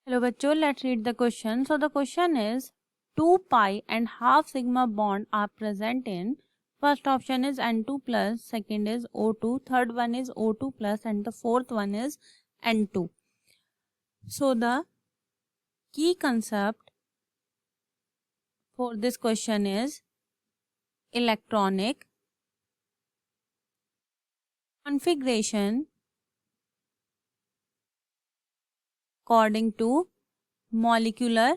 Hello बच्चों, let's read the question. So the question is 2 pi and half sigma bond are present in first option is N2 plus, second is O2, third one is O2 plus and the fourth one is N2. So the key concept for this question is electronic configuration according to molecular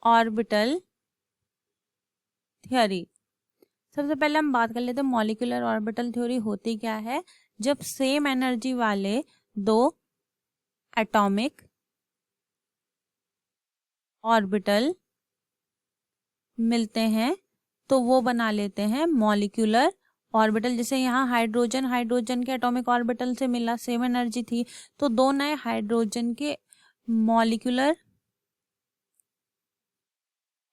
orbital theory. सबसे पहले हम बात कर लेते हैं molecular orbital theory होती क्या है। जब सेम एनर्जी वाले दो एटॉमिक ऑर्बिटल मिलते हैं तो वो बना लेते हैं मॉलिक्यूलर ऑर्बिटल। जैसे यहाँ हाइड्रोजन के एटॉमिक ऑर्बिटल से मिला, सेम एनर्जी थी, तो दो नए हाइड्रोजन के मॉलिक्यूलर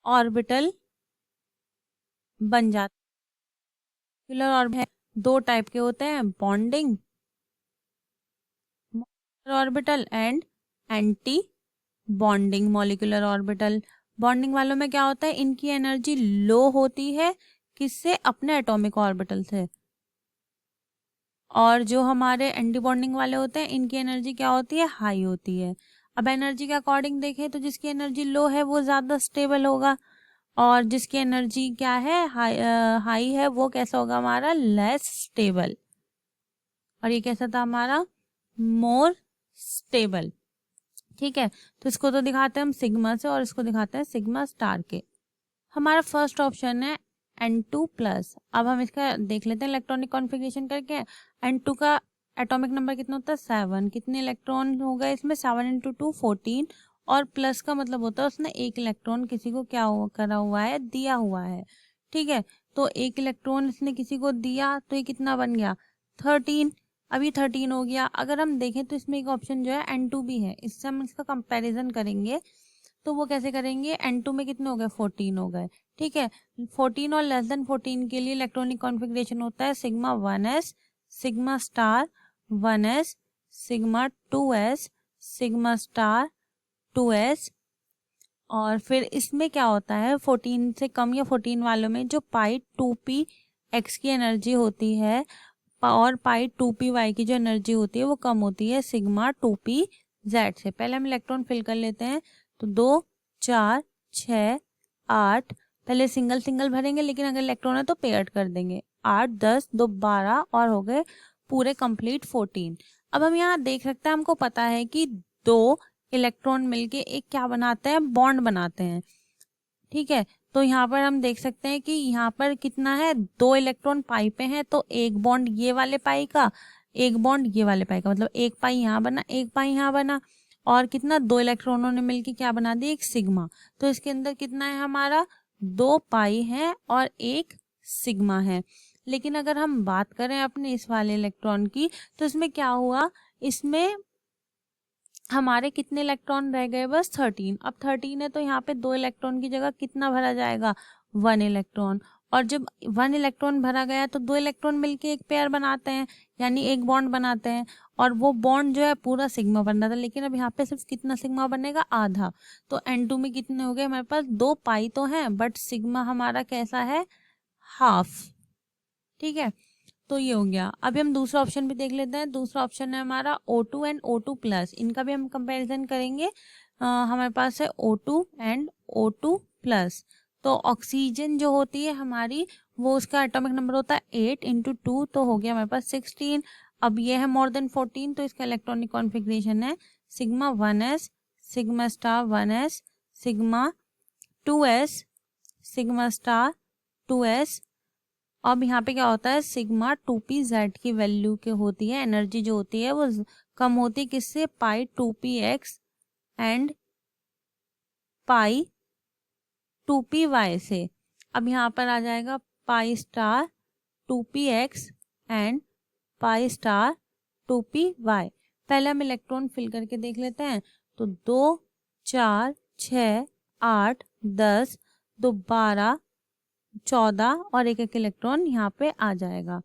ऑर्बिटल बन जाते हैं। मॉलिक्यूलर ऑर्बिटल दो टाइप के होते हैं, bonding orbital and anti bonding molecular orbital. Bonding वालों में क्या होता है, इनकी एनर्जी लो होती है किससे, अपने एटॉमिक ऑर्बिटल से, और जो हमारे एंटी बॉन्डिंग वाले होते हैं इनकी एनर्जी क्या होती है, हाई होती है। अब एनर्जी के अकॉर्डिंग देखें तो जिसकी एनर्जी लो है वो ज्यादा स्टेबल होगा, और जिसकी एनर्जी क्या है, हाई है, वो कैसा होगा हमारा, लेस स्टेबल। और ये कैसा था हमारा, मोर स्टेबल। ठीक है, तो इसको तो दिखाते हैं हम सिग्मा से और इसको दिखाते हैं सिग्मा स्टार के। हमारा फर्स्ट ऑप्शन है N2 प्लस। अब हम इसका देख लेते हैं इलेक्ट्रॉनिक कॉन्फ़िगरेशन करके। N2 का एटॉमिक नंबर कितना होता है, 7। कितने इलेक्ट्रॉन हो गए इसमें, 7 × 2 14, और प्लस का मतलब होता है उसने एक इलेक्ट्रॉन किसी को क्या करा हुआ है, दिया हुआ है। ठीक है, तो एक इलेक्ट्रॉन इसने किसी को दिया तो ये कितना बन गया, 13। अभी 13 हो गया। अगर हम देखें तो इसमें एक ऑप्शन जो है N2 भी है, इससे हम इसका कंपैरिजन करेंगे तो वो कैसे करेंगे, N2 में कितने हो गए, 14 हो गए। ठीक है, 14 और लेस देन 14 के लिए इलेक्ट्रॉनिक कॉन्फ़िगरेशन होता है sigma 1s, sigma star 1s, sigma 2s, sigma star 2s। और फिर इसमें क्या होता है, 14 से कम या 14 वालों में जो पाई 2p x की एनर्जी होती है और पाई 2p y की जो एनर्जी होती है वो कम होती है सिग्मा 2p z से। पहले हम इलेक्ट्रॉन फिल कर लेते हैं, तो 2 4 6 8, पहले सिंगल सिंगल भरेंगे, लेकिन अगर इलेक्ट्रॉन है तो पेयर्ड कर देंगे, 8 10 2 12 और हो गए पूरे कंप्लीट 14। अब हम यहाँ देख सकते हैं, हमको पता है कि दो इलेक्ट्रॉन मिलके एक क्या बनाते हैं, बॉन्ड बनाते हैं। ठीक है, तो यहाँ पर हम देख सकते हैं कि यहाँ पर कितना है, 2 इलेक्ट्रॉन पाई पे हैं, तो एक बॉन्ड ये वाले पाई का, एक बॉन्ड ये वाले पाई का, मतलब एक पाई यहाँ बना, एक पाई यहाँ बना, और कितना, 2 इलेक्ट्रॉनों ने मिलके क्या बना दिया, एक सिग्मा। तो इसके अंदर कितना है हमारा, 2 पाई है और एक सिग्मा है। लेकिन अगर हम बात करें अपने इस वाले इलेक्ट्रॉन की, तो इसमें क्या हुआ, इसमें हमारे कितने इलेक्ट्रॉन रह गए, बस 13। अब 13 है तो यहाँ पे 2 इलेक्ट्रॉन की जगह कितना भरा जाएगा, 1 इलेक्ट्रॉन। और जब 1 इलेक्ट्रॉन भरा गया तो 2 इलेक्ट्रॉन मिलके एक पेयर बनाते हैं, यानी एक बॉन्ड बनाते हैं, और वो बॉन्ड जो है पूरा सिग्मा बन रहा था, लेकिन अब यहाँ पे सिर्फ कितना सिग्मा बनेगा, आधा। तो N2 में कितने हो गए हमारे पास, 2 पाई तो हैं बट सिग्मा हमारा कैसा है, हाफ। ठीक है, तो ये हो गया। अभी हम दूसरा ऑप्शन भी देख लेते हैं। दूसरा ऑप्शन है हमारा O2 एंड O2 प्लस। इनका भी हम कंपैरिजन करेंगे। हमारे पास है O2 एंड O2 प्लस। तो ऑक्सीजन जो होती है हमारी, वो उसका एटॉमिक नंबर होता है 8 × 2, तो हो गया हमारे पास 16। अब ये है मोर देन 14, तो इसका इलेक्ट्रॉनिक कॉन्फ़िगरेशन है sigma 1s, sigma star 1s, sigma 2s, sigma star 2s। अब यहाँ पे क्या होता है, सिग्मा 2p z की वैल्यू के होती है, एनर्जी जो होती है वो कम होती है किससे, पाई 2p x and pi 2p y से। अब यहाँ पर आ जाएगा pi star 2p x and pi star 2p y। पहले हम इलेक्ट्रॉन फिल करके देख लेते हैं, तो 2 4 6 8 10 2 12 14 और एक एक इलेक्ट्रॉन यहाँ पे आ जाएगा।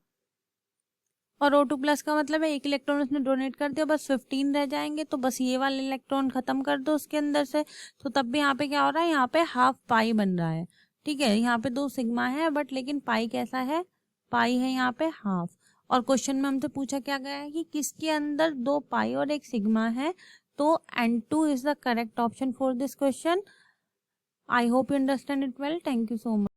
और O2 प्लस का मतलब है एक इलेक्ट्रॉन उसने डोनेट कर दिया, बस 15 रह जाएंगे, तो बस ये वाले इलेक्ट्रॉन खत्म कर दो उसके अंदर से, तो तब भी यहाँ पे क्या हो रहा है, यहाँ पे हाफ पाई बन रहा है। ठीक है, यहाँ पे 2 सिग्मा है बट लेकिन पाई कैसा है, पाई है यहाँ पे हाफ। और क्वेश्चन में हमसे पूछा क्या गया है कि किसके अंदर 2 पाई और 1 सिग्मा है, तो N2 is the correct option for this question. I hope you understand it well. Thank you so much.